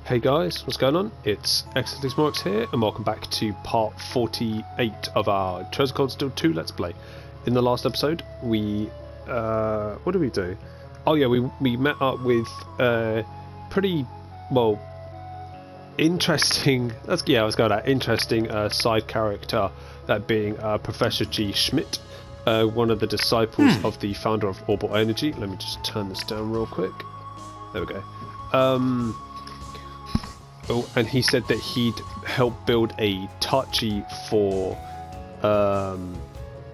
Hey guys, what's going on? It's xdeadlysmoorex here, and welcome back to part 48 of our Treasure Cold Steel 2 Let's Play. In the last episode, we what did we do? Oh yeah, we met up with pretty well interesting. Interesting side character, that being Professor G. Schmidt, one of the disciples of the founder of Orbital Energy. Let me just turn this down real quick. There we go. Oh, and he said that he'd help build a Tachi for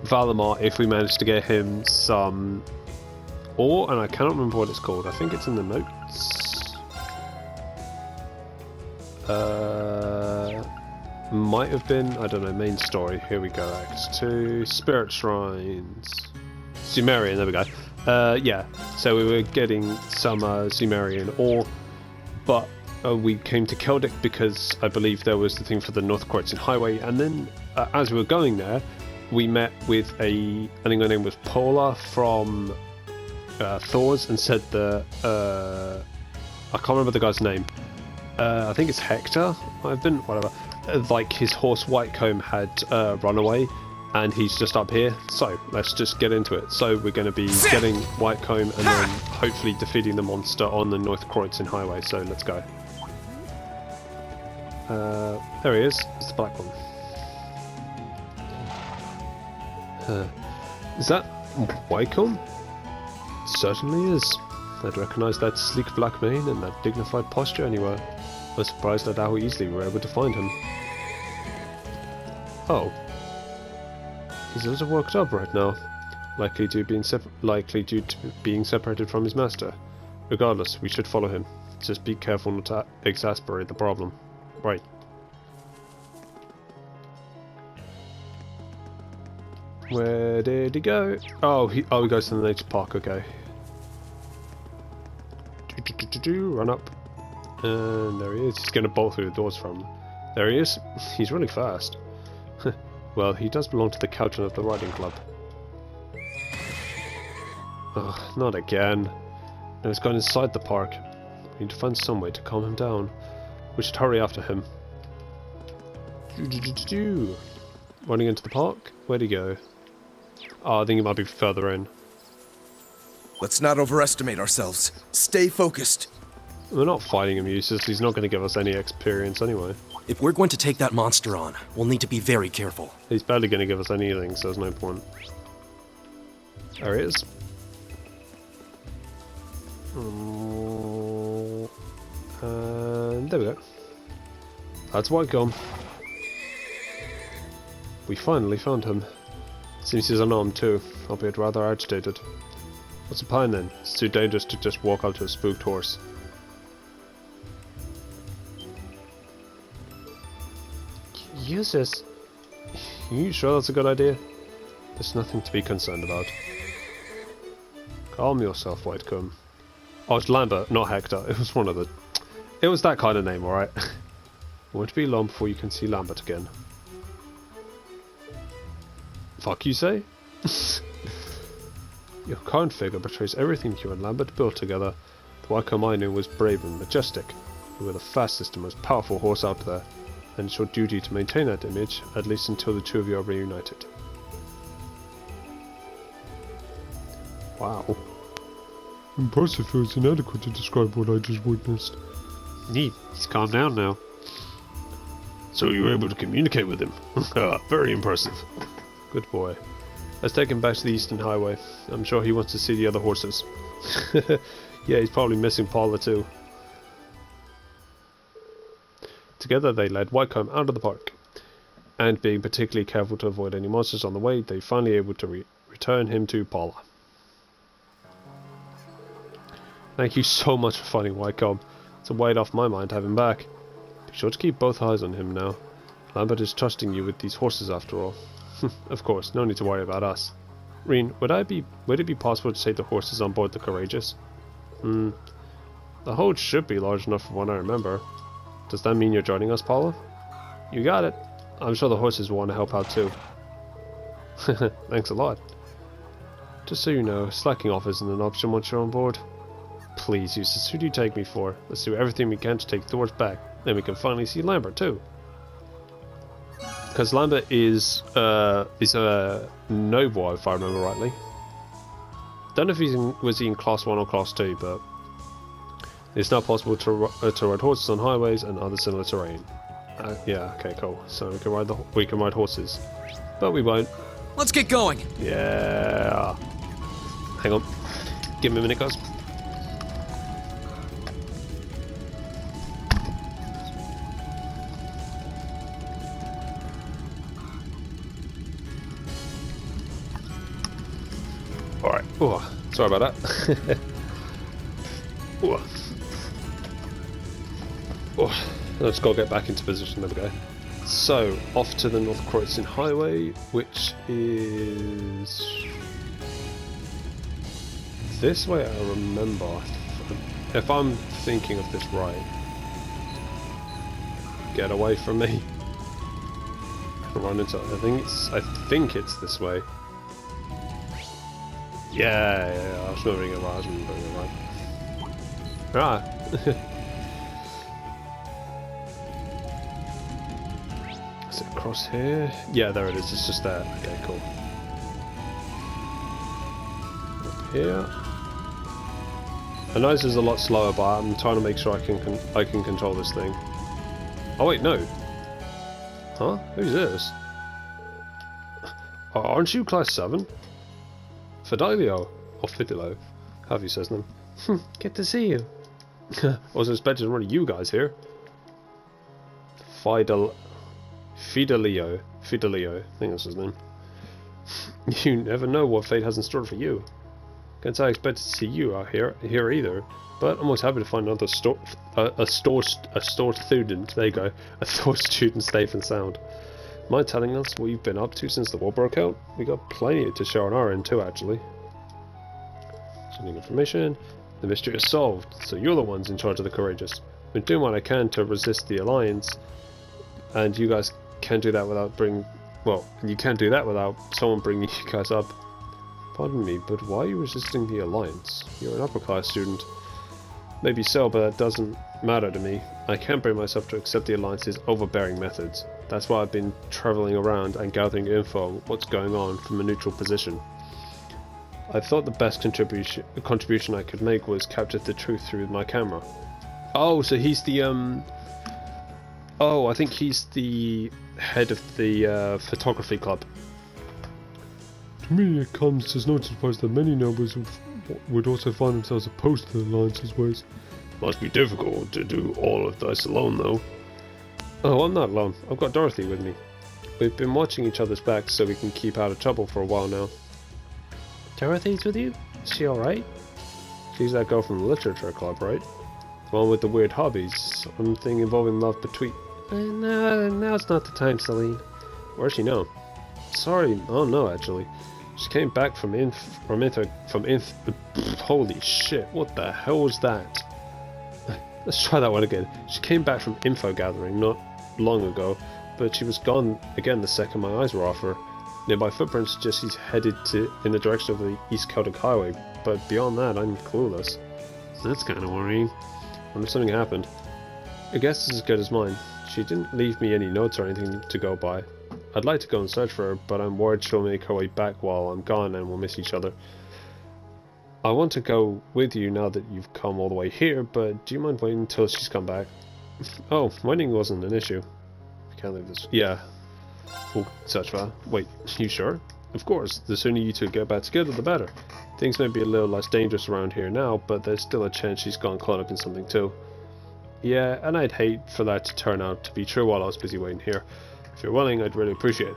Valimar if we managed to get him some ore, and I cannot remember what it's called. I think it's in the notes. Might have been, I don't know, main story. Here we go, Act 2, Spirit Shrines. Sumerian, there we go. Yeah, so we were getting some Sumerian ore, but we came to Keldic because I believe there was the thing for the North Croatian Highway, and then as we were going there, we met with I think her name was Paula from Thor's, and said that I can't remember the guy's name. I think it's Hector. I've been whatever. Like his horse Whitecomb had run away, and he's just up here. So let's just get into it. So we're going to be getting Whitecomb and then hopefully defeating the monster on the North Croatian Highway. So let's go. There he is. It's the black one. Is that Whitecomb? Certainly is. I'd recognise that sleek black mane and that dignified posture anywhere. I was surprised at how easily we were able to find him. Oh. He's a little worked up right now. Likely due to being separated from his master. Regardless, we should follow him. Just be careful not to exasperate the problem. Right. Where did he go? Oh, he goes to the nature park. Okay. Run up, and there he is. He's going to bolt through the doors from. There he is. He's really fast. Well, he does belong to the captain of the riding club. Ugh, not again. No, he's gone inside the park. We need to find some way to calm him down. We should hurry after him. Running into the park? Where'd he go? Oh, I think he might be further in. Let's not overestimate ourselves. Stay focused. We're not fighting him useless. He's not going to give us any experience anyway. If we're going to take that monster on, we'll need to be very careful. He's barely going to give us anything, so there's no point. There he is. And there we go. That's Whitecomb. We finally found him. Seems he's unarmed too, albeit rather agitated. What's the plan then? It's too dangerous to just walk up to a spooked horse. Useless. You sure that's a good idea? There's nothing to be concerned about. Calm yourself, Whitecomb. Oh, it's Lambert, not Hector. It was one of the... It was that kind of name, alright? It won't be long before you can see Lambert again. Fuck you say? Your current figure betrays everything you and Lambert built together. The Whitecomb I knew was brave and majestic. You were the fastest and most powerful horse out there, and it's your duty to maintain that image, at least until the two of you are reunited. Wow. Impressive feels inadequate to describe what I just witnessed. Neat. He's calmed down now. So you were able to communicate with him. Very impressive. Good boy. Let's take him back to the Eastern Highway. I'm sure he wants to see the other horses. Yeah, he's probably missing Paula too. Together they led Whitecomb out of the park. And being particularly careful to avoid any monsters on the way, they finally able to return him to Paula. Thank you so much for finding Whitecomb. It's a weight off my mind to have him back. Be sure to keep both eyes on him now. Lambert is trusting you with these horses after all. Of course, no need to worry about us. Reen, would it be possible to take the horses on board the Courageous? The hold should be large enough from what I remember. Does that mean you're joining us, Paula? You got it. I'm sure the horses will want to help out too. Thanks a lot. Just so you know, slacking off isn't an option once you're on board. please, Eustace, who do you take me for? Let's do everything we can to take Thor's back. Then we can finally see Lambert too. Because Lambert is a noble, if I remember rightly. Don't know if was he in Class 1 or Class 2, but it's now possible to ride horses on highways and other similar terrain. Yeah, okay, cool. So we can ride horses, but we won't. Let's get going. Yeah. Hang on. Give me a minute, guys. Alright. Oh, sorry about that. Oh. Oh. Let's go get back into position. There we go. So, off to the North Croatian Highway, which is this way, I remember. If I'm thinking of this right. Get away from me. Run into, I think it's this way. Yeah, I was remembering it right. Ah. Is it across here? Yeah, there it is. It's just there. Okay, cool. Up here. I know this is a lot slower, but I'm trying to make sure I can control this thing. Oh wait, no. Huh? Who's this? Aren't you Class 7? Fidelio, or Fidelio, however you say his name. Good to see you. I was expecting one of you guys here. Fidelio, I think that's his name. You never know what fate has in store for you. Can't say I expected to see you out here either, but I'm always happy to find another a store student. There you go, a store student safe and sound. Mind telling us what you've been up to since the war broke out? We got plenty to show on our end too, actually. Sending information. The mystery is solved, so you're the ones in charge of the courageous. I've been doing what I can to resist the Alliance, and you guys can't do that without you can't do that without someone bringing you guys up. Pardon me, but why are you resisting the Alliance? You're an upper class student. Maybe so, but that doesn't matter to me. I can't bring myself to accept the Alliance's overbearing methods. That's why I've been travelling around and gathering info, what's going on, from a neutral position. I thought the best contribution I could make was capture the truth through my camera. Oh, so he's the oh, I think he's the head of the photography club. To me, it comes as no surprise that many nobles would also find themselves opposed to the Alliance's ways. Must be difficult to do all of this alone, though. Oh, I'm not alone. I've got Dorothy with me. We've been watching each other's backs so we can keep out of trouble for a while now. Dorothy's with you? Is she alright? She's that girl from the literature club, right? The one with the weird hobbies. Something involving love between... No, it's not the time, Celine. Where's she now? Sorry, oh no, actually. She came back from holy shit, what the hell was that? Let's try that one again. She came back from info gathering not long ago, but she was gone again the second my eyes were off her. Nearby footprints suggest she's headed in the direction of the East Celtic Highway, but beyond that, I'm clueless. So that's kind of worrying. I wonder if something happened. Her guess is as good as mine. She didn't leave me any notes or anything to go by. I'd like to go and search for her, but I'm worried she'll make her way back while I'm gone and we'll miss each other. I want to go with you now that you've come all the way here, but do you mind waiting until she's come back? Oh, waiting wasn't an issue. Can't leave this. Yeah. We'll search for her. Wait, you sure? Of course, the sooner you two get back together, the better. Things may be a little less dangerous around here now, but there's still a chance she's gone caught up in something too. Yeah, and I'd hate for that to turn out to be true while I was busy waiting here. If you're willing, I'd really appreciate it.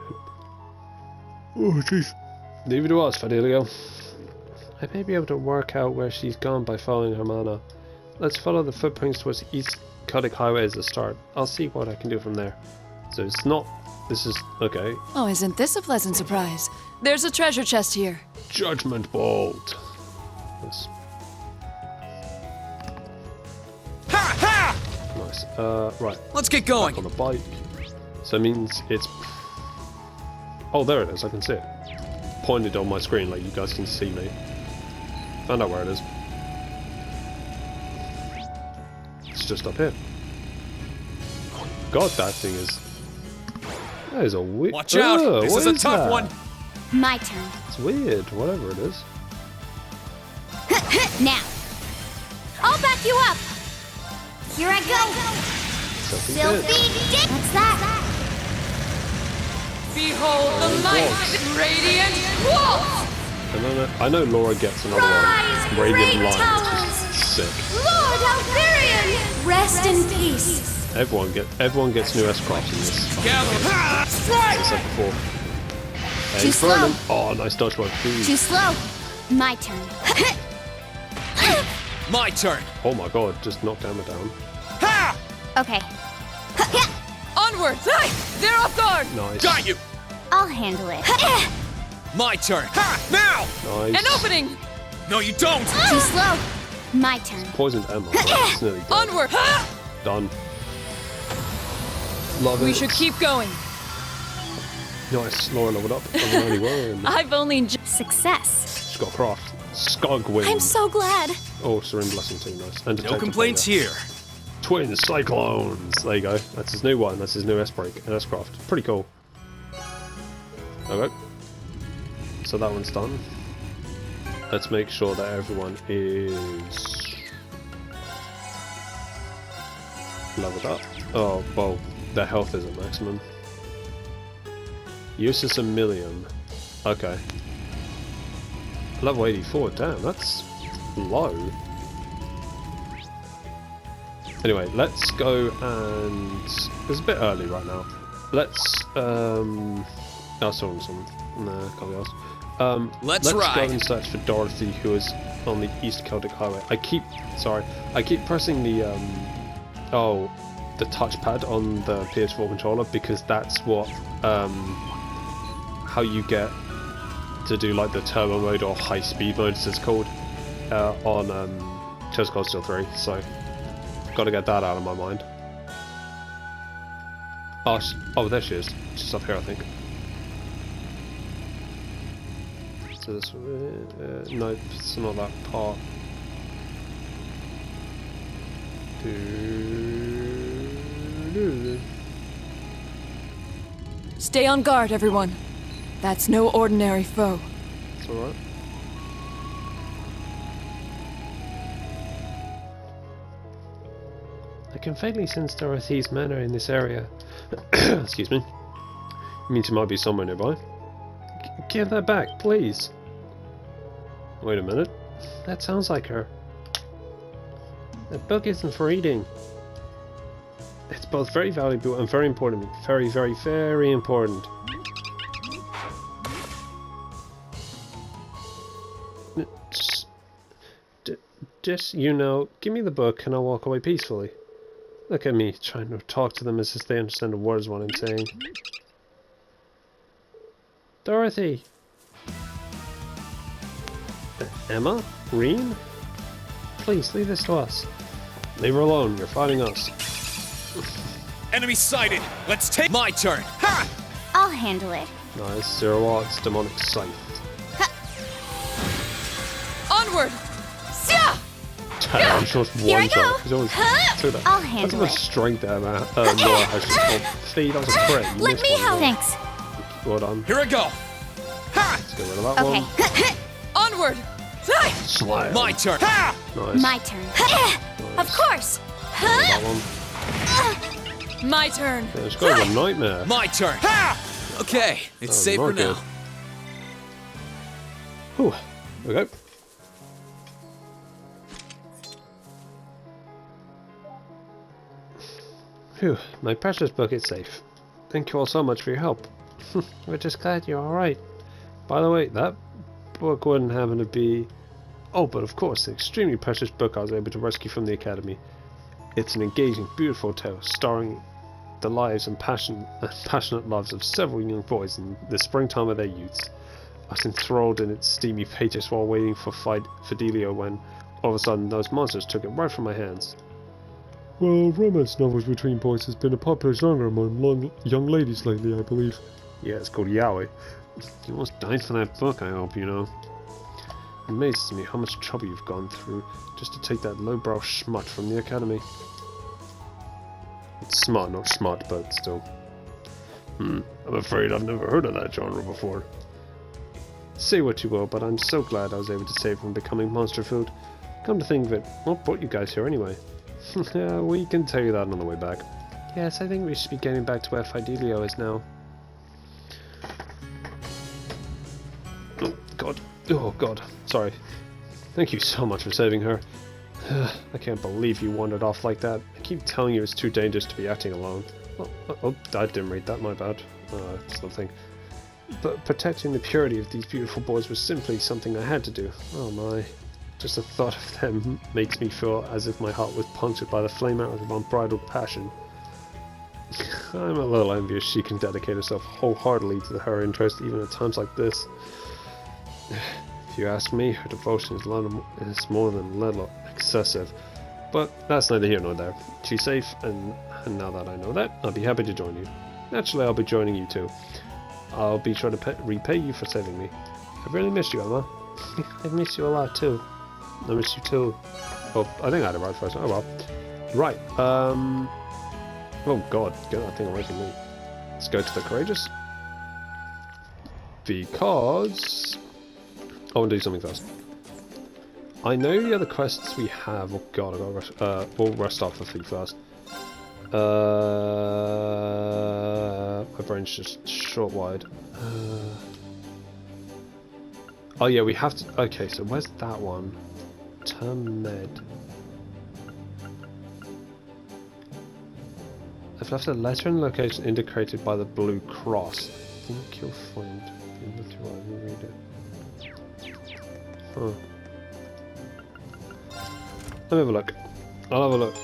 Oh, jeez. Leave it to us, Fidelio. I may be able to work out where she's gone by following her mana. Let's follow the footprints towards the East Celtic Highway as a start. I'll see what I can do from there. So it's not... This is... Okay. Oh, isn't this a pleasant surprise? There's a treasure chest here. Judgment Bolt. Nice. Ha ha! Nice. Right. Let's get going. Back on the bike. So it means it's... Oh, there it is. I can see it. Pointed on my screen like you guys can see me. Found out where it is. it's just up here. God, that thing is... That is a weird... Watch out! This is a tough one! My turn. It's weird, whatever it is. Now. I'll back you up. Here I go. Sylphie Dick. What's that? Behold the might, radiant wolf! I know Laura gets another Rise, one. Radiant great Lion, towers. which is sick. Lord Alvarian. Rest in peace. Everyone gets new S-Craft in this. Gather! As I said before. Hey, Too slow. Vernon. Oh, nice dodge work. Too slow. My turn. My turn! Oh my god, just knocked Emma down. Ha! Okay. Onward! They're off guard! Nice. Got you! I'll handle it. My turn! Ha! Now! Nice. An opening! No, you don't! Too slow. My turn. Poisoned Emma. It's nearly dead. Onward! Done. Love it. We should keep going. Nice. Laura leveled up. I'm only one. I've only Success. She's got craft. Skug wing. I'm so glad. Oh, Serene Blessing too, nice. And No Detective complaints Failure. here. Twin Cyclones! There you go. That's his new one. That's his new S-Break and S-Craft. Pretty cool. Okay. So that one's done. Let's make sure that everyone is leveled up. Oh, well, their health is at maximum. Use is 1,000,000. Okay. Level 84, damn, that's low. Anyway, let's go and... It's a bit early right now. Let's, Oh, sorry, nah, can't be asked. Let's go ride. and search for Dorothy, who is on the East Celtic Highway. I keep pressing the, the touchpad on the PS4 controller because that's what, how you get to do like the turbo mode or high speed mode as it's called on Chosen Cold Steel 3, so got to get that out of my mind. Oh, there she is. She's up here, I think. So this no, it's not that part. Stay on guard, everyone. That's no ordinary foe. It's alright. I can vaguely sense Dorothy's men are in this area. Excuse me. Means she might be somewhere nearby. Give that back, please. Wait a minute. That sounds like her. That book isn't for reading. It's both very valuable and very important. Very, very, very important. Just, you know, give me the book and I'll walk away peacefully. Look at me, trying to talk to them as if they understand the words what I'm saying. Dorothy! Emma? Reen? Please, leave this to us. Leave her alone, you're fighting us. Enemy sighted! Let's take my turn! Ha! I'll handle it. Nice, 0 watts, demonic scythe. Onward! Sia! Damn, she was Here I one go. shot. She's always through that. I'll That's how handle much it. strength Emma Laura has. Fee, that was a crit. You Let missed me one, help. yeah. Thanks. Well done. Here I go! Ha! Let's get rid of that Okay. one. Onward! Slam. My turn! Ha! Nice. My turn. Of course. That one. My turn! Yeah, it's got a nightmare. My turn! Ha! Okay, it's safe not for now. good. Whew. There we go. Phew, my precious book is safe. Thank you all so much for your help. We're just glad you're alright. By the way, that book wouldn't happen to be... Oh, but of course, an extremely precious book I was able to rescue from the Academy. It's an engaging, beautiful tale, starring the lives and passionate loves of several young boys in the springtime of their youths. I was enthralled in its steamy pages while waiting for Fidelio when, all of a sudden, those monsters took it right from my hands. Well, romance novels between boys has been a popular genre among young ladies lately, I believe. Yeah, it's called yaoi. You almost died for that book, I hope you know. It amazes me how much trouble you've gone through just to take that lowbrow schmutt from the Academy. It's smart, not smart, but still. I'm afraid I've never heard of that genre before. Say what you will, but I'm so glad I was able to save from becoming monster food. Come to think of it, what brought you guys here anyway? We can tell you that on the way back. Yes, I think we should be getting back to where Fidelio is now. Oh, God. Oh, God. Sorry. Thank you so much for saving her. I can't believe you wandered off like that. I keep telling you it's too dangerous to be acting alone. Oh, I didn't read that, my bad. It's nothing. But protecting the purity of these beautiful boys was simply something I had to do. Oh my. Just the thought of them makes me feel as if my heart was punctured by the flame arrows of unbridled passion. I'm a little envious she can dedicate herself wholeheartedly to her interest even at times like this. If you ask me, her devotion is more than a little excessive. But that's neither here nor there. She's safe, and now that I know that, I'll be happy to join you. Naturally, I'll be joining you too. I'll be sure to repay you for saving me. I've really missed you, Emma. I've missed you a lot too. I miss you too. Oh, I think I had it right first. Oh well. Right. Oh God, get that thing away from me. Let's go to the Courageous. Because I want to do something first. I know the other quests we have. Oh God, I gotta rush. We'll rest off the fleet first. My brain's just short wide. Oh yeah, we have to. Okay, so where's that one? Term Med. I've left a letter in location indicated by the blue cross. I think you'll find in the while you read it. Huh. Let me have a look. I'll have a look.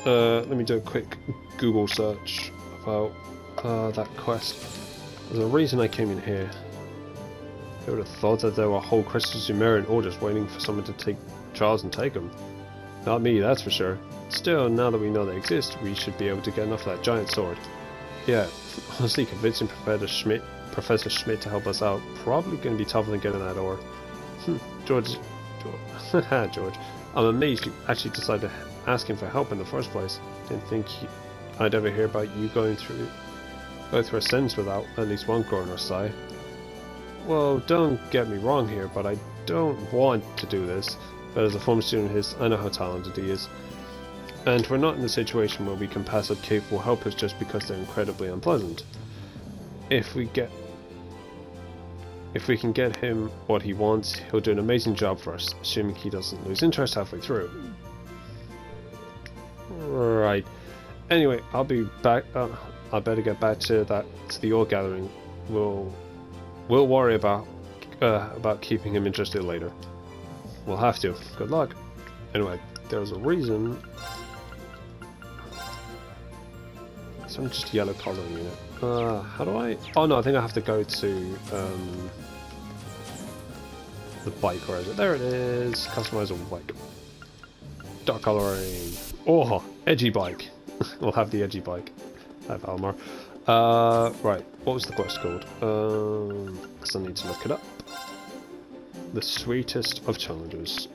Let me do a quick Google search about that quest. There's a reason I came in here. I would have thought that there were whole crystal Sumerian orders waiting for someone to take Charles and take them. Not me, that's for sure. Still, now that we know they exist, we should be able to get enough of that giant sword. Yeah, honestly, convincing Professor Schmidt to help us out probably going to be tougher than getting that ore. George, I'm amazed you actually decided to ask him for help in the first place. Didn't think I'd ever hear about you going through a sentence without at least one groan or sigh. Well, don't get me wrong here, but I don't want to do this. But as a former student of his, I know how talented he is. And we're not in a situation where we can pass up capable helpers just because they're incredibly unpleasant. If we can get him what he wants, he'll do an amazing job for us, assuming he doesn't lose interest halfway through. Right. Anyway, I'll be back. I better get back to the ore gathering. We'll worry about keeping him interested later. We'll have to. Good luck. Anyway, there's a reason. So I'm just yellow coloring in it. How do I? Oh no, I think I have to go to the bike. Where is it? There it is. Customize a bike. Dark coloring. Oh, edgy bike. We'll have the edgy bike. I have Almar. Right. What was the quest called? Because I need to look it up. The sweetest of challenges.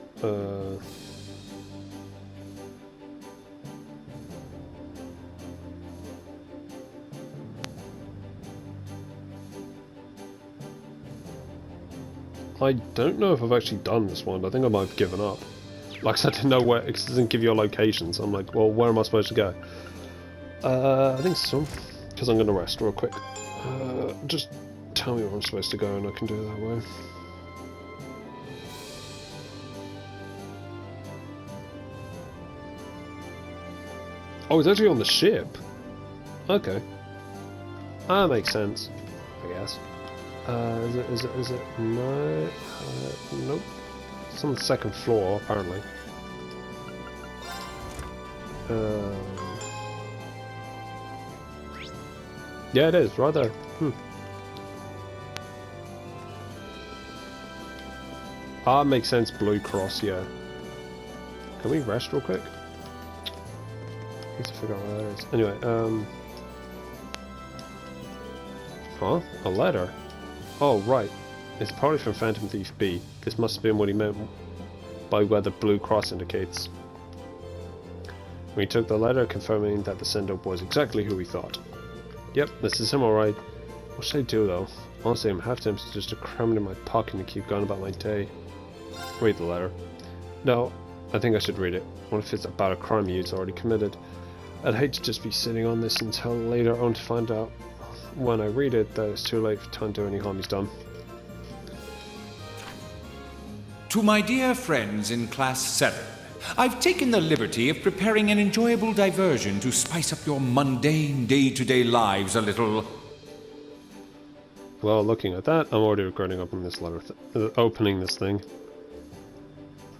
I don't know if I've actually done this one. I think I might have given up. Like I said, I didn't know where, it doesn't give you a location, so I'm like, well, where am I supposed to go? I think so, because I'm going to rest real quick. Just tell me where I'm supposed to go and I can do it that way. Oh, it's actually on the ship. Okay. That makes sense, I guess. Is it? No. Nope. It's on the second floor, apparently. Yeah, it is, right there. Ah, makes sense, Blue Cross, yeah. Can we rest real quick? Need to figure out where that is. Anyway, huh? A letter? Oh, right. It's probably from Phantom Thief B. This must have been what he meant by where the blue cross indicates. We took the letter, confirming that the sender was exactly who we thought. Yep, this is him alright. What should I do though? Honestly, I'm half tempted just to cram it in my pocket and keep going about my day. Read the letter. No, I think I should read it. What if it's about a crime you've already committed? I'd hate to just be sitting on this until later on to find out when I read it that it's too late to undo any harm he's done. To my dear friends in Class VII, I've taken the liberty of preparing an enjoyable diversion to spice up your mundane day-to-day lives a little. Well, looking at that, I'm already regretting opening this thing.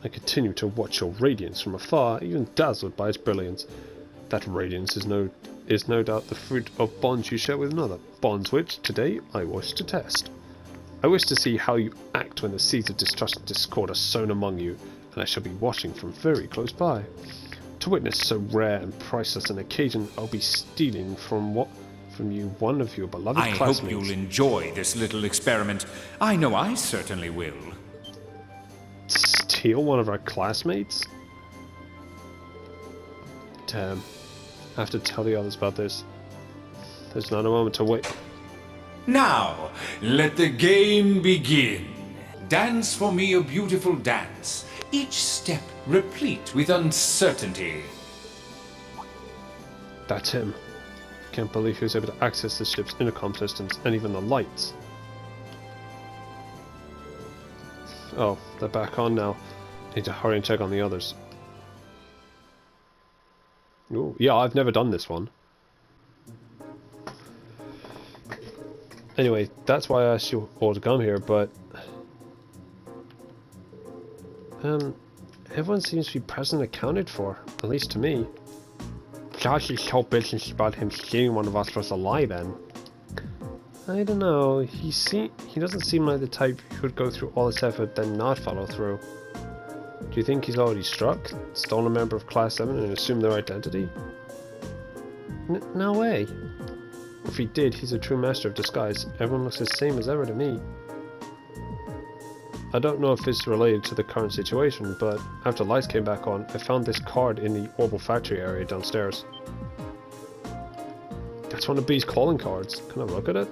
I continue to watch your radiance from afar, even dazzled by its brilliance. That radiance is no doubt the fruit of bonds you share with another, bonds which, today, I wish to test. I wish to see how you act when the seeds of distrust and discord are sown among you, and I shall be watching from very close by. To witness so rare and priceless an occasion, I'll be stealing from you one of your beloved classmates. I hope you'll enjoy this little experiment. I know I certainly will. Steal one of our classmates? Damn. I have to tell the others about this. There's not a moment to wait. Now, let the game begin. Dance for me a beautiful dance, each step replete with uncertainty. That's him. Can't believe he was able to access the ship's intercom systems and even the lights. Oh, they're back on now. Need to hurry and check on the others. Ooh, yeah, I've never done this one. Anyway, that's why I asked you all to come here, but everyone seems to be present and accounted for, at least to me. Josh's whole business about him stealing one of us was a lie then. I don't know, he doesn't seem like the type who would go through all this effort then not follow through. Do you think he's already struck, stolen a member of Class VII and assumed their identity? No way. If he did, he's a true master of disguise. Everyone looks the same as ever to me. I don't know if it's related to the current situation, but after lights came back on, I found this card in the Orbital Factory area downstairs. That's one of B's calling cards. Can I look at it?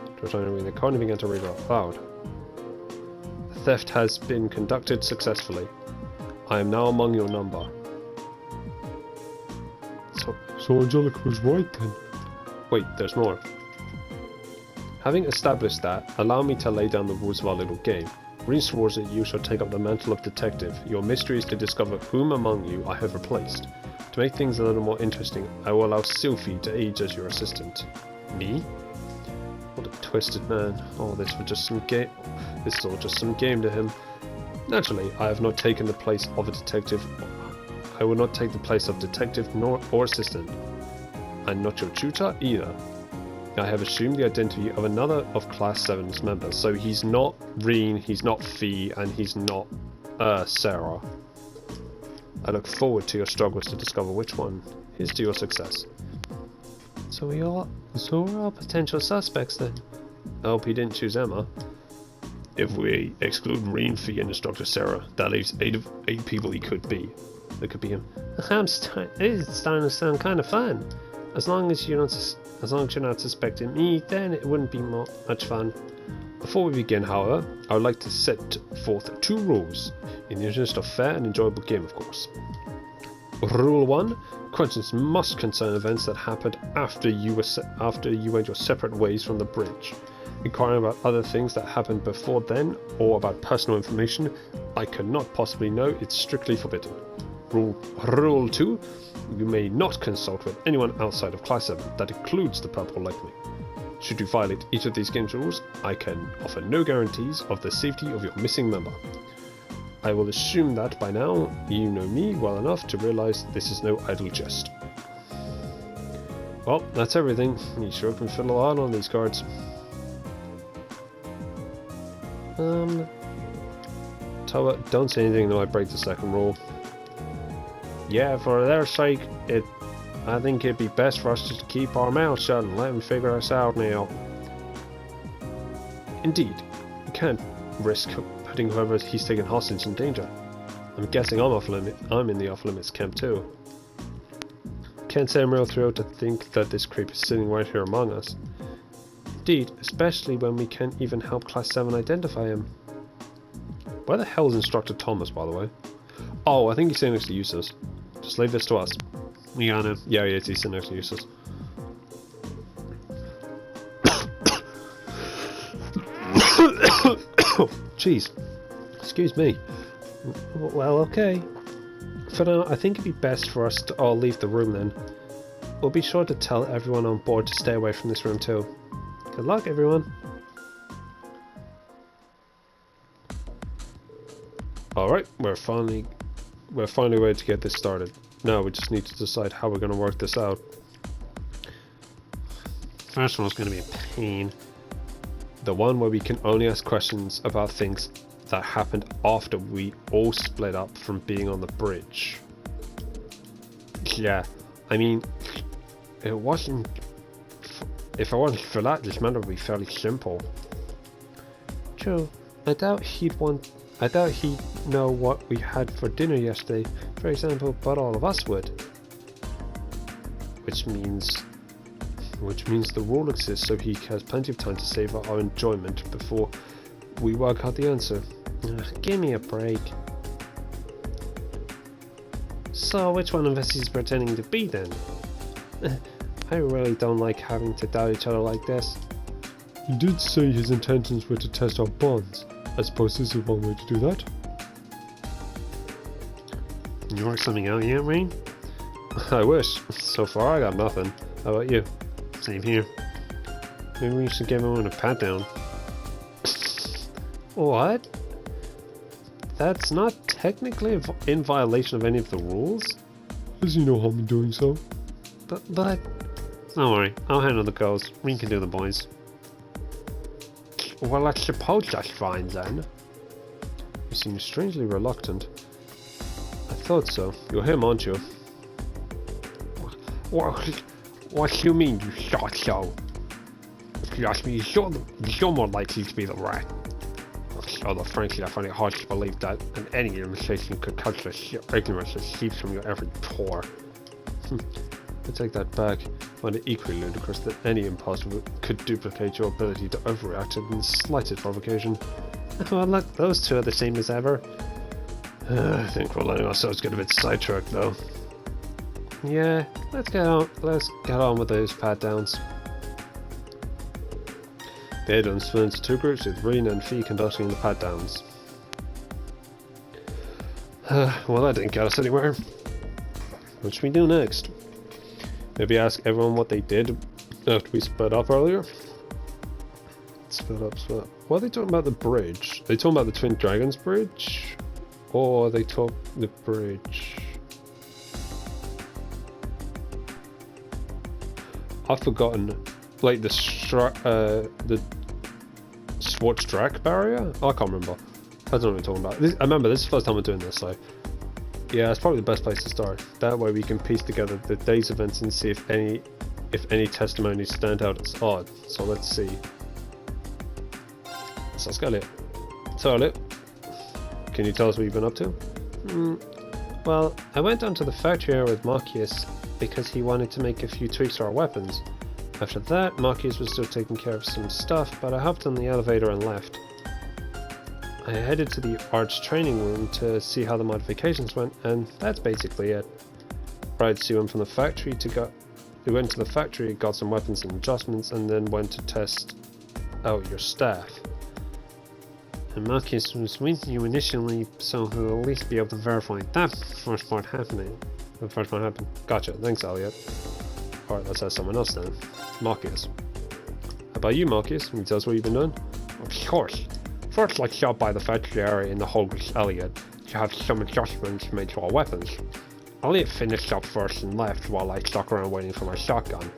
I was trying to read the card and began to read it out loud. The theft has been conducted successfully. I am now among your number. So Angelica was right then. Wait, there's more. Having established that, allow me to lay down the rules of our little game. Green swears that you shall take up the mantle of detective. Your mystery is to discover whom among you I have replaced. To make things a little more interesting, I will allow Sylphie to age as your assistant. Me? What a twisted man. Oh, this was just some game. This is all just some game to him. Naturally, I have not taken the place of a detective. I will not take the place of detective or assistant. I'm not your tutor either. I have assumed the identity of another of Class VII's members, so he's not Reen, he's not Fee, and he's not Sarah. I look forward to your struggles to discover which one. Here's to your success. So we're all potential suspects then. I hope he didn't choose Emma. If we exclude Reen, Fee, and Instructor Sarah, that leaves 8 people he could be. That could be him. It's starting to sound kind of fun. As long as you're not suspecting me, then it wouldn't be much fun. Before we begin, however, I would like to set forth 2 rules, in the interest of fair and enjoyable game, of course. Rule 1: questions must concern events that happened after you went your separate ways from the bridge. Inquiring about other things that happened before then, or about personal information I cannot possibly know, it's strictly forbidden. Rule 2: you may not consult with anyone outside of Class VII, that includes the Purple like me. Should you violate each of these game's rules, I can offer no guarantees of the safety of your missing member. I will assume that by now you know me well enough to realize this is no idle jest. Well, that's everything. You sure can fiddle a lot on these cards. Don't say anything that might break the second rule. Yeah, for their sake, I think it'd be best for us just to keep our mouths shut and let them figure us out now. Indeed, we can't risk putting whoever he's taken hostage in danger. I'm guessing I'm in the off-limits camp too. Can't say I'm real thrilled to think that this creep is sitting right here among us. Indeed, especially when we can't even help Class 7 identify him. Where the hell is Instructor Thomas, by the way? Oh, I think he's sitting next to Eustace. Just leave this to us. We got him. Yeah, he's sitting next to Eustace. Jeez. Excuse me. Well, okay. For now, I think it'd be best for us to all leave the room then. We'll be sure to tell everyone on board to stay away from this room too. Good luck, everyone. Alright, we're finally ready to get this started. Now we just need to decide how we're going to work this out. First one is going to be a pain. The one where we can only ask questions about things that happened after we all split up from being on the bridge. Yeah, I mean, it wasn't... If it wasn't for that, this matter would be fairly simple. True, I doubt he'd know what we had for dinner yesterday, for example, but all of us would. Which means the rule exists so he has plenty of time to save our enjoyment before we work out the answer. Give me a break. So, which one of us is pretending to be then? I really don't like having to doubt each other like this. He did say his intentions were to test our bonds. I suppose this is one way to do that. You worked something out yet, Wayne? I wish. So far I got nothing. How about you? Same here. Maybe we should give everyone a pat down. What? That's not technically in violation of any of the rules? There's no harm in doing so. But... Don't worry, I'll handle the girls. We can do the boys. Well, I suppose that's fine then. You seem strangely reluctant. I thought so. You're him, aren't you? What do you mean you thought so? If you ask me, you're more likely to be the rat. Although frankly I find it hard to believe that any imitation could touch the ignorance that seeps from your every pore. I take that back. I find it equally ludicrous that any imposter could duplicate your ability to overreact to the slightest provocation. Well, look, those two are the same as ever. I think we're letting ourselves get a bit sidetracked though. Yeah, let's get on with those pat downs. The Aidon split into two groups with Reen and Fee conducting the pat downs. Well, that didn't get us anywhere. What should we do next? Maybe ask everyone what they did after we split up earlier? Split up. What are they talking about the bridge? Are they talking about the Twin Dragons bridge? Or are they talking the bridge? I've forgotten. Like the Schwartz-Drac barrier? I can't remember. I don't know what we're talking about. I remember this is the first time we're doing this, so yeah, it's probably the best place to start. That way we can piece together the day's events and see if any testimonies stand out as odd. So let's see. Så ska jag Charlie, can you tell us what you've been up to? Well, I went onto the factory area with Marcus because he wanted to make a few tweaks to our weapons. After that, Marcus was still taking care of some stuff, but I hopped on the elevator and left. I headed to the arts training room to see how the modifications went, and that's basically it. Right, so we went from the factory we went to the factory, got some weapons and adjustments, and then went to test out your staff. And Marcus was with you initially, so he'll at least be able to verify that first part happening. The first part happened. Gotcha, thanks Elliot. Alright, let's ask someone else then. Marcus. How about you, Marcus? Can you tell us what you've been doing? Of course. First, let's stop by the factory area in the hall with Elliot to have some adjustments made to our weapons. Elliot finished up first and left while I stuck around waiting for my shotgun.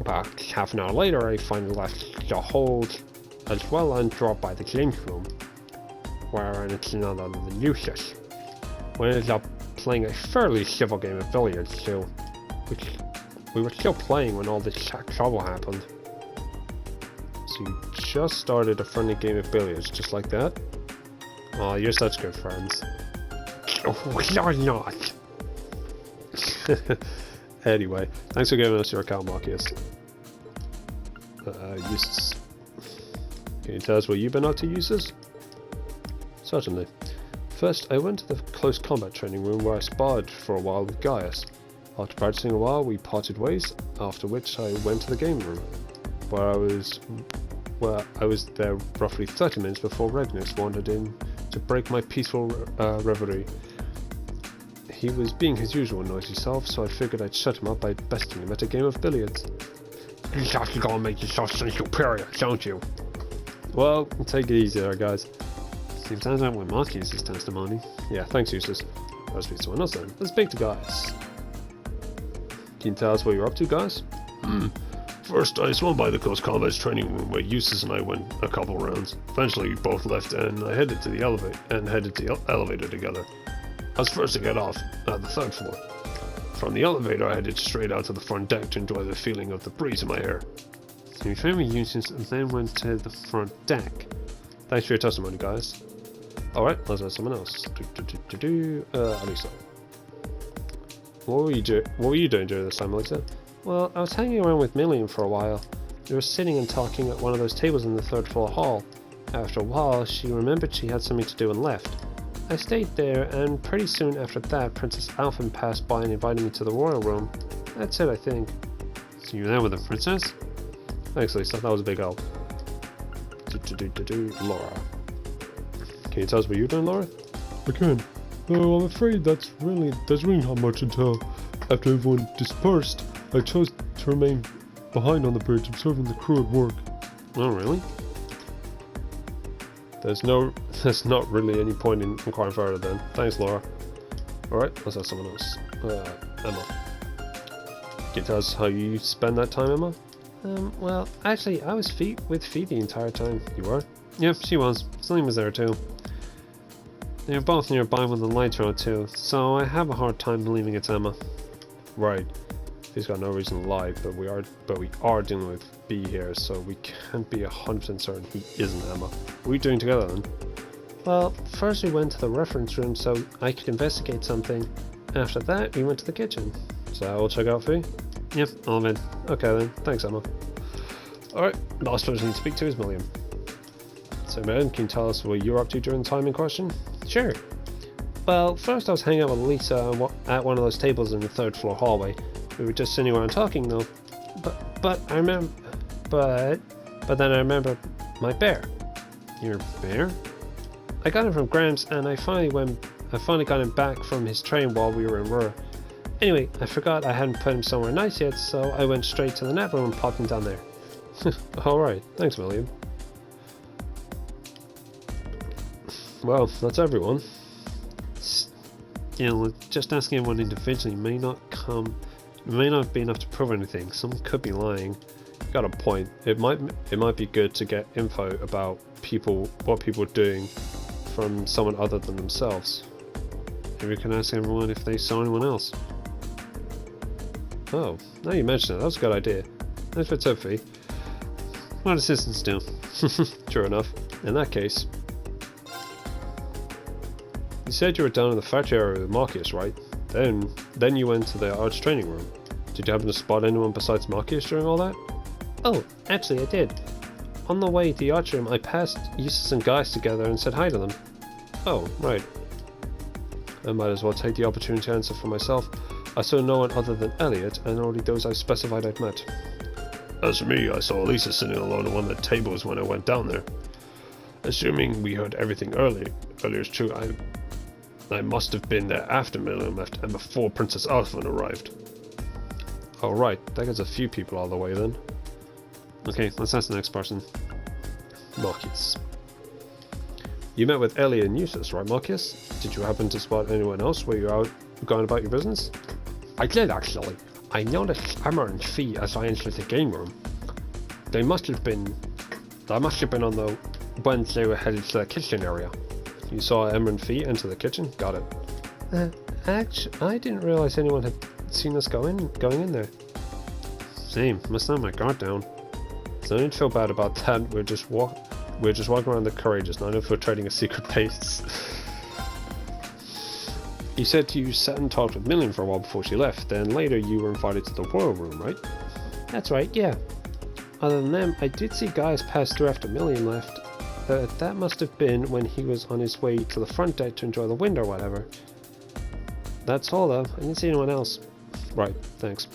About half an hour later, I finally left the hold as well and dropped by the games room, where I ran into none other than Eustace. We ended up playing a fairly civil game of billiards too, which we were still playing when all this trouble happened. So you just started a friendly game of billiards just like that? Oh, you're such good friends. Oh, you're not! Anyway, thanks for giving us your account, Marcus. Eustace. Can you tell us what you've been up to, Eustace? Certainly. First, I went to the close combat training room where I sparred for a while with Gaius. After practicing a while, we parted ways, after which I went to the game room, where I was there roughly 30 minutes before Regnus wandered in to break my peaceful reverie. He was being his usual noisy self, so I figured I'd shut him up by besting him at a game of billiards. You actually gotta make yourself superior, don't you? Well, take it easy there, guys. Seems like that with Marcus' testimony. Yeah, thanks, Eustace. Let's speak to someone else then. Let's speak to Gaius. Can you tell us what you're up to, guys? First, I swung by the close combat training room where Eustace and I went a couple rounds. Eventually, we both left and I headed to the elevator together. I was first to get off at the 3rd floor. From the elevator, I headed straight out to the front deck to enjoy the feeling of the breeze in my hair. So you found me Eustace and then went to the front deck. Thanks for your testimony, guys. Alright, let's have someone else. Alisa. What were you doing during this time, Alisa? Well, I was hanging around with Million for a while. We were sitting and talking at one of those tables in the 3rd floor hall. After a while, she remembered she had something to do and left. I stayed there, and pretty soon after that, Princess Alphen passed by and invited me to the royal room. That's it, I think. So you were there with the princess? Thanks, Lisa. That was a big help. Laura. Can you tell us what you're doing, Laura? I can. Though I'm afraid there's really not much until after everyone dispersed. I chose to remain behind on the bridge, observing the crew at work. Oh, really? There's not really any point in inquiring further then. Thanks, Laura. Alright, let's have someone else. Emma. Can you tell us how you spend that time, Emma? Well, actually, I was with Phoebe the entire time. You were? Yep, she was. Celine was there too. They were both nearby when the lights were out too, so I have a hard time believing it's Emma. Right. He's got no reason to lie, but we are dealing with B here, so we can't be 100% certain he isn't Emma. What are we doing together then? Well, first we went to the reference room so I could investigate something. After that, we went to the kitchen. So I will check out for you? Yep, all in. Okay then, thanks Emma. Alright, last person to speak to is Milliam. So Milliam, can you tell us what you're up to during the time in question? Sure. Well, first I was hanging out with Lisa at one of those tables in the 3rd floor hallway. We were just sitting around talking though. But then I remember my bear. Your bear? I got him from Gramps and I finally got him back from his train while we were in Rur. Anyway, I forgot I hadn't put him somewhere nice yet, so I went straight to the net room and popped him down there. Alright, thanks William. Well, that's everyone. You know, just asking everyone individually may not be enough to prove anything. Someone could be lying. Got a point. It might be good to get info about what people are doing from someone other than themselves. Maybe we can ask everyone if they saw anyone else. Oh, now you mention it, that was a good idea. Thanks for tip fee. What assistants do. True enough. In that case, you said you were down in the factory area with Marcus, right? Then you went to the arts training room. Did you happen to spot anyone besides Marcus during all that? Oh, actually I did. On the way to the arts room, I passed Eustace and Gaius together and said hi to them. Oh, right. I might as well take the opportunity to answer for myself. I saw no one other than Elliot, and only those I specified I'd met. As for me, I saw Lisa sitting alone at one of the tables when I went down there. Assuming we heard everything earlier is true, I must have been there after Million left and before Princess Alphen arrived. Oh right, that gets a few people all the way then. Okay, let's ask the next person. Marcus. You met with Elliot and Eustace, right Marcus? Did you happen to spot anyone else while you were out going about your business? I did actually. I noticed Emma and Fee as I entered the game room. They must have been on the ones they were headed to the kitchen area. You saw Emma and Fee enter the kitchen? Got it. Actually, I didn't realize anyone had seen us going in there. Same, must have my guard down. So don't feel bad about that. We're just walking around the courageous, not infiltrating a secret base. You said you sat and talked with Million for a while before she left, then later you were invited to the Royal Room, right? That's right, yeah. Other than them, I did see guys pass through after Million left, but that must have been when he was on his way to the front deck to enjoy the wind or whatever. That's all though, I didn't see anyone else. Right, thanks.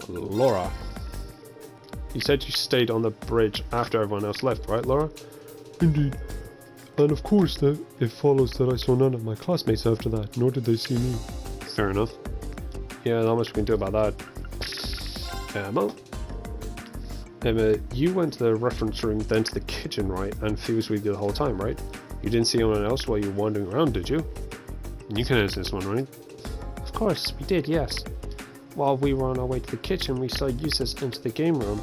Laura. You said you stayed on the bridge after everyone else left, right, Laura? Indeed. And of course, that it follows that I saw none of my classmates after that, nor did they see me. Fair enough. Yeah, not much we can do about that. Emma, you went to the reference room, then to the kitchen, right? And Fee was with you the whole time, right? You didn't see anyone else while you were wandering around, did you? You can answer this one, right? Of course, we did, yes. While we were on our way to the kitchen, we saw Eustace enter the game room.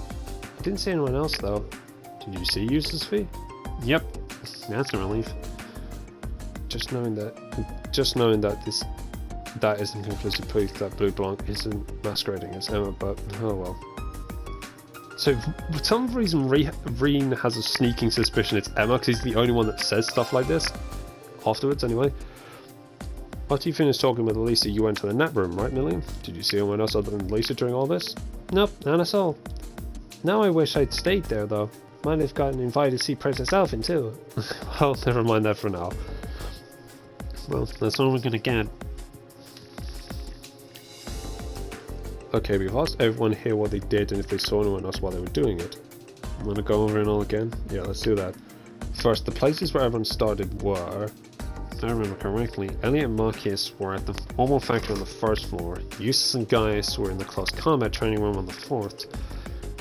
I didn't see anyone else, though. Did you see Eustace, Fee? Yep. That's a relief. Just knowing that that isn't conclusive proof that Blue Blanc isn't masquerading as Emma, but oh well. So, for some reason, Reen has a sneaking suspicion it's Emma, because he's the only one that says stuff like this. Afterwards, anyway. After you finished talking with Lisa, you went to the nap room, right, Million? Did you see anyone else other than Lisa during all this? Nope, not at all. Now I wish I'd stayed there, though. Might have gotten invited to see Princess Elfin, too. Well, never mind that for now. Well, that's all we're gonna get. Okay, we've asked everyone here what they did and if they saw anyone else while they were doing it. I'm gonna go over it all again? Yeah, let's do that. First, the places where everyone started were, if I remember correctly, Elliot and Marcus were at the Oval Factory on the first floor, Eustace and Gaius were in the close combat training room on the fourth,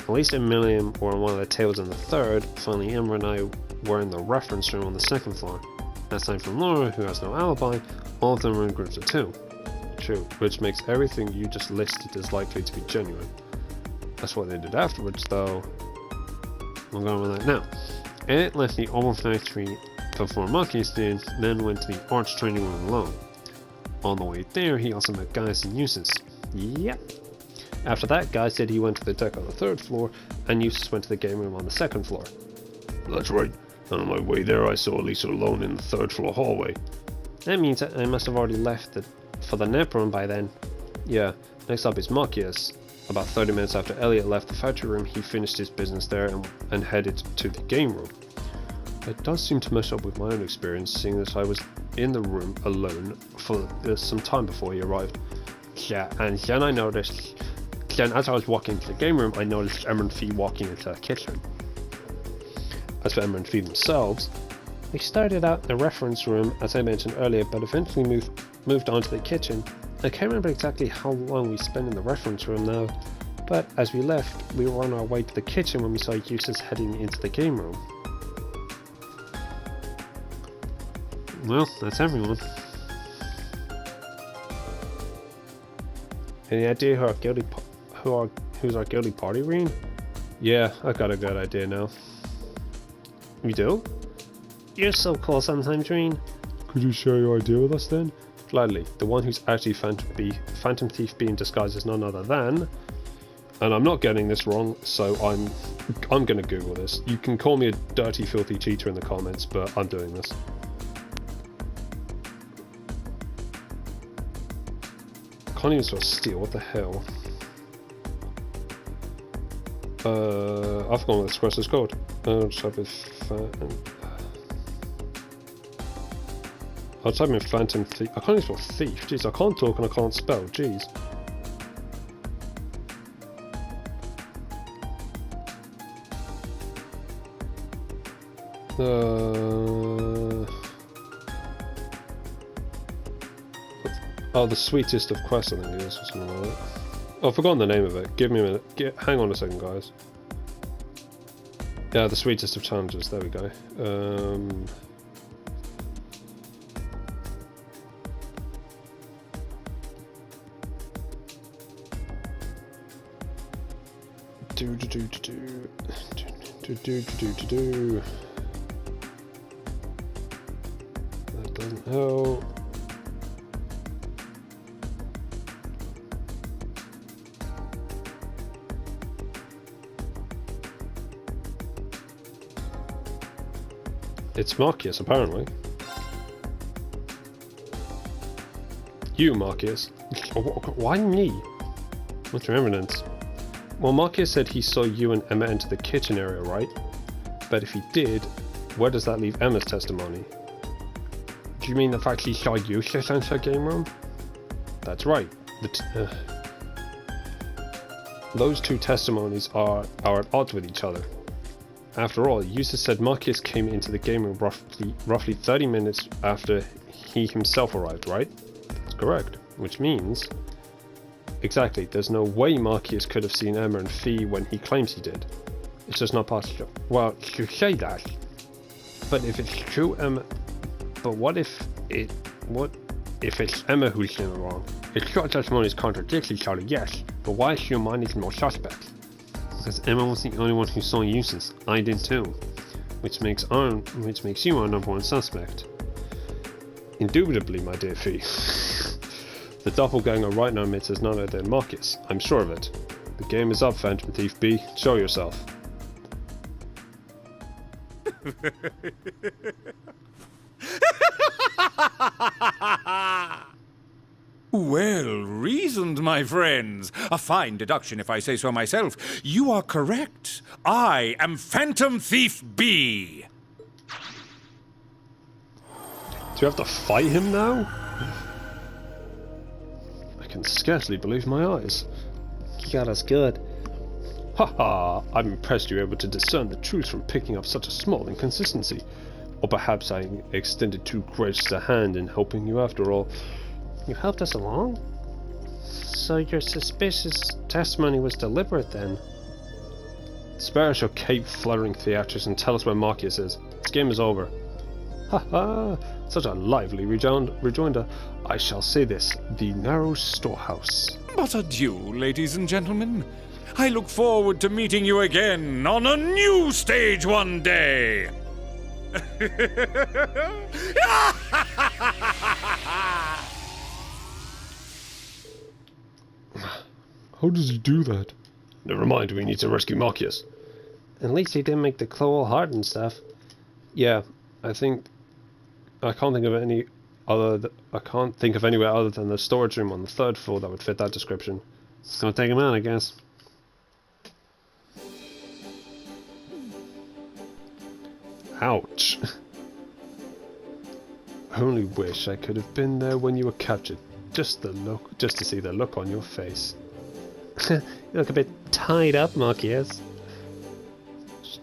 Elise and Milliam were on one of the tables on the third, finally Emma and I were in the reference room on the second floor. Aside from Laura, who has no alibi, all of them were in groups of two. True, which makes everything you just listed as likely to be genuine. That's what they did afterwards, though. I'm going with that now. Elliot left the Oval Factory before Marcus did, then went to the Arch training room alone. On the way there, he also met Gaius and Eustace. Yep. After that, Gaius said he went to the deck on the third floor, and Eustace went to the game room on the second floor. That's right. And on my way there, I saw Lisa alone in the third floor hallway. That means that I must have already left for the nap room by then. Yeah, next up is Marcus. About 30 minutes after Elliot left the factory room, he finished his business there and headed to the game room. It does seem to mess up with my own experience, seeing that I was in the room alone for some time before he arrived. Yeah, and then as I was walking into the game room, I noticed Emma and Fee walking into the kitchen. As for Emma and Fee themselves, they started out in the reference room, as I mentioned earlier, but eventually moved on to the kitchen. I can't remember exactly how long we spent in the reference room now, but as we left, we were on our way to the kitchen when we saw Eustace heading into the game room. Well, that's everyone. Any idea who's our guilty party, Reen? Yeah, I got a good idea now. You do? You're so cool sometimes, Reen. Could you share your idea with us then? Gladly. The one who's actually Phantom Thief being disguised as none other than, and I'm not getting this wrong, so I'm gonna Google this. You can call me a dirty, filthy cheater in the comments, but I'm doing this. Can't even spell steal, what the hell? I've forgotten what this quest is called. I'll type in Phantom Thief. I can't even spell thief. Jeez, I can't talk and I can't spell. Jeez. Oh, the sweetest of quests, I think it is, or something like that. Oh, I've forgotten the name of it. Give me a minute. Hang on a second, guys. Yeah, the sweetest of challenges. There we go. That doesn't help. It's Marcus, apparently. You, Marcus. Why me? What's your evidence? Well, Marcus said he saw you and Emma enter the kitchen area, right? But if he did, where does that leave Emma's testimony? Do you mean the fact he saw Eustace enter the game room? That's right. Those two testimonies are at odds with each other. After all, Eustace said Marcus came into the game room roughly 30 minutes after he himself arrived, right? That's correct. Which means... Exactly, there's no way Marcus could have seen Emma and Fee when he claims he did. It's just not possible. Well, you say that. But if it's true, Emma... But what if it's Emma who's in the wrong? Its short testimonies contradict each other, yes, but why is your mind is more suspect? Because Emma was the only one who saw Eustace. I did too. Which makes you our number one suspect. Indubitably, my dear Fee. The doppelganger right now admits it's none other than Marcus. I'm sure of it. The game is up, Phantom Thief B. Show yourself. Well reasoned, my friends. A fine deduction, if I say so myself. You are correct. I am Phantom Thief B. Do you have to fight him now? I can scarcely believe my eyes. You got us good. Haha, I'm impressed you were able to discern the truth from picking up such a small inconsistency. Or perhaps I extended too gracious a hand in helping you after all. You helped us along? So your suspicious testimony was deliberate then? Spare us your cape fluttering theatrics and tell us where Marcus is. This game is over. Haha, such a lively rejoinder. I shall say this, the narrow storehouse. But adieu, ladies and gentlemen. I look forward to meeting you again on a new stage one day. How does he do that? Never mind, we need to rescue Marcus. At least he didn't make the claw all hard and stuff. Yeah, I can't think of anywhere other than the storage room on the 3rd floor that would fit that description. It's gonna take him out, I guess. Ouch. I only wish I could have been there when you were captured. Just to see the look on your face. You look a bit tied up, Marcus.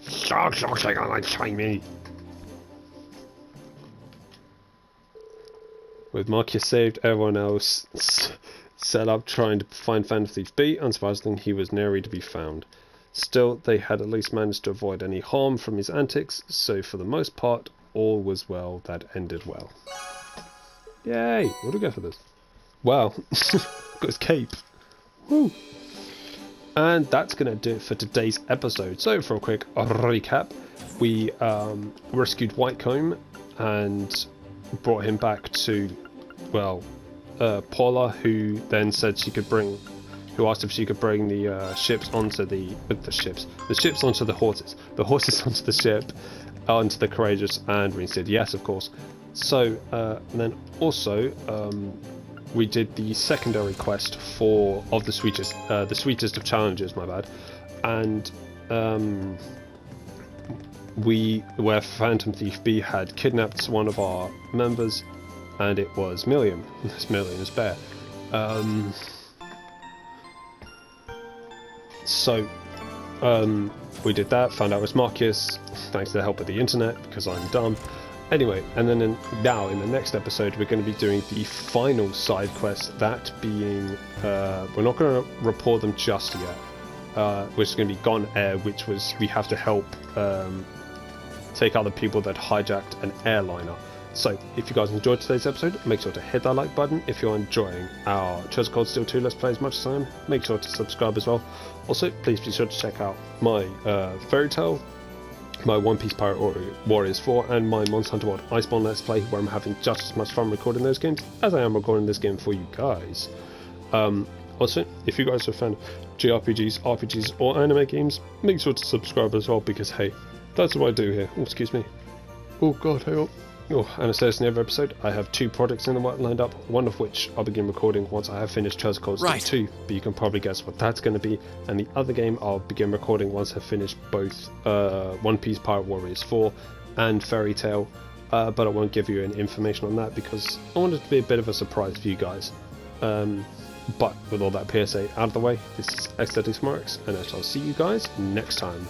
Sharks looks like I might try me. With Marcus saved, everyone else set up trying to find Phantom Thief B. Unsurprisingly, he was nary to be found. Still, they had at least managed to avoid any harm from his antics, so for the most part, all was well that ended well. Yay! What do we get for this? Wow, got his cape. Woo! And that's going to do it for today's episode. So for a quick recap, we rescued Whitecomb and brought him back to, well, Paula, who then said she could who asked if she could bring the ships onto the ships onto the horses onto the ship, onto the Courageous, and we said yes, of course. So and then also we did the secondary quest of the sweetest of challenges, my bad, and where Phantom Thief B had kidnapped one of our members, and it was Milliam. Milliam's bear. So we did that, found out it was Marcus, thanks to the help of the internet, because I'm dumb. Anyway, and then now in the next episode we're going to be doing the final side quest, that being, we're not going to report them just yet, which is going to be Gone Air, which was, we have to help take out the people that hijacked an airliner. So, if you guys enjoyed today's episode, make sure to hit that like button. If you're enjoying our Treasure Cold Steel 2 Let's Play as much as I am, make sure to subscribe as well. Also, please be sure to check out my Fairy Tail, my One Piece Pirate Warriors 4, and my Monster Hunter World Iceborne Let's Play, where I'm having just as much fun recording those games as I am recording this game for you guys. Also, if you guys are a fan of JRPGs, RPGs, or anime games, make sure to subscribe as well, because hey, that's what I do here. Oh, excuse me. Oh god, hang on. Oh, and it says in every episode, I have 2 projects in the work lined up, one of which I'll begin recording once I have finished Chosen Cold Steel 2, but you can probably guess what that's going to be, and the other game I'll begin recording once I've finished both One Piece Pirate Warriors 4 and Fairy Tail, but I won't give you any information on that because I want it to be a bit of a surprise for you guys. But with all that PSA out of the way, this is xdeadlysmoorex, and I shall see you guys next time.